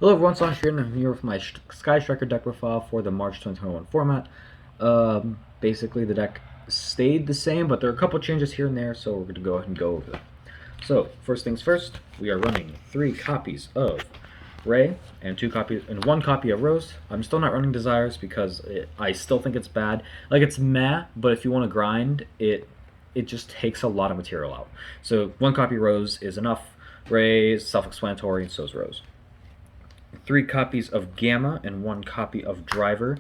Hello everyone, Slash here, and I'm here with my Sky Striker deck profile for the March 2021 format. Basically the deck stayed the same, but there are a couple changes here and there, so we're going to go ahead and go over them. So, first things first, we are running 3 copies of Ray and 1 copy of Rose. I'm still not running Desires because I still think it's bad. Like, it's meh, but if you want to grind, it just takes a lot of material out. So 1 copy Rose is enough. Ray is self-explanatory, and so is Rose. 3 copies of Gamma and 1 copy of Driver,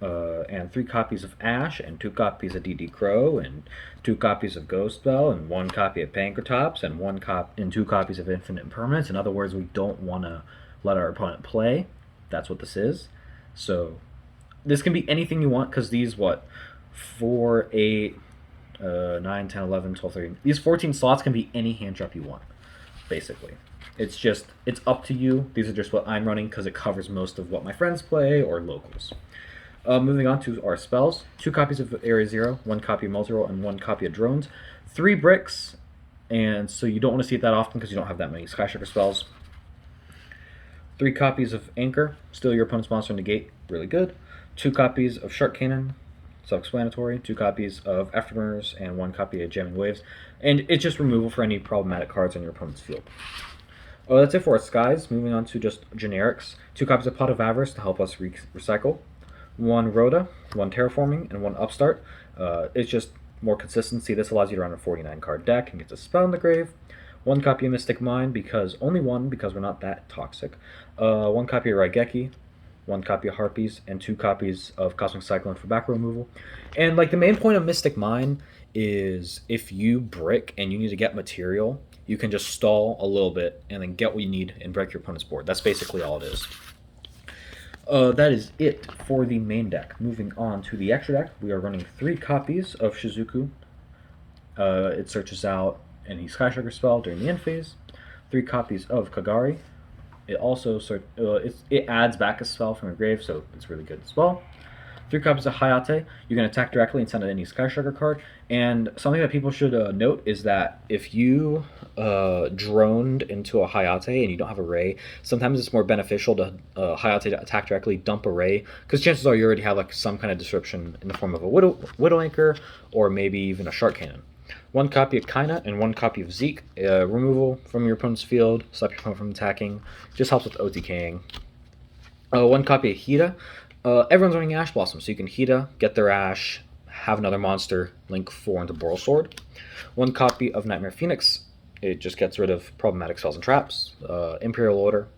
and 3 copies of Ash, and 2 copies of DD Crow, and 2 copies of Ghost Bell, and 1 copy of Pankratops, and 2 copies of Infinite Impermanence. In other words, we don't want to let our opponent play. That's what this is. So this can be anything you want, because these, 4, 8, 9, 10, 11, 12, 13. These 14 slots can be any hand trap you want, basically. It's up to you. These are just what I'm running because it covers most of what my friends play or locals. Moving on to our spells. 2 copies of Area Zero, 1 copy of Multiroll, and 1 copy of Drones. 3 bricks, and so you don't want to see it that often because you don't have that many Sky Striker spells. 3 copies of Anchor, steal your opponent's monster, negate, really good. 2 copies of Shark Cannon, self-explanatory. 2 copies of Afterburners, and 1 copy of Jamming Waves. And it's just removal for any problematic cards on your opponent's field. Oh, that's it for our skies. Moving on to just generics. 2 copies of Pot of Avarice to help us recycle. 1 Rhoda, 1 Terraforming, and 1 Upstart. It's just more consistency. This allows you to run a 49 card deck and get a spell in the grave. 1 copy of Mystic Mind, because only 1, because we're not that toxic. 1 copy of Raigeki, 1 copy of Harpies, and 2 copies of Cosmic Cyclone for back row removal. And like the main point of Mystic Mind is if you brick and you need to get material, you can just stall a little bit and then get what you need and break your opponent's board. That's basically all it is. That is it for the main deck. Moving on to the extra deck, we are running 3 copies of Shizuku. It searches out any Sky Striker spell during the end phase. 3 copies of Kagari. It also it adds back a spell from your grave, so it's really good as well. 3 copies of Hayate. You can attack directly and send out any Sky Striker card. And something that people should note is that if you droned into a Hayate and you don't have a Ray, sometimes it's more beneficial to Hayate to attack directly, dump a Ray, because chances are you already have like some kind of disruption in the form of a Widow Anchor or maybe even a Shark Cannon. 1 copy of Kaina and 1 copy of Zeke. Removal from your opponent's field, stop your opponent from attacking. Just helps with OTKing. 1 copy of Hida. Everyone's running Ash Blossom, so you can Hida, get their Ash, have another monster, link 4 into Boral Sword. 1 copy of Nightmare Phoenix. It just gets rid of problematic spells and traps. Imperial Order.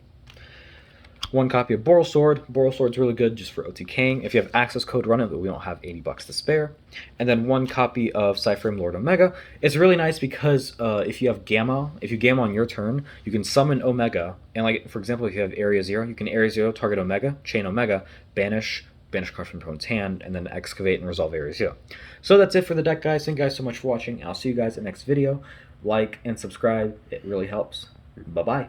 1 copy of Boral Sword. Boral Sword's really good just for OTKing. If you have access code, run it, but we don't have $80 to spare. And then 1 copy of Cyframe Lord Omega. It's really nice because if you Gamma on your turn, you can summon Omega. And like, for example, if you have Area Zero, you can Area Zero, target Omega, chain Omega, banish card from your opponent's hand, and then excavate and resolve Area Zero. So that's it for the deck, guys. Thank you guys so much for watching. I'll see you guys in the next video. Like and subscribe. It really helps. Bye-bye.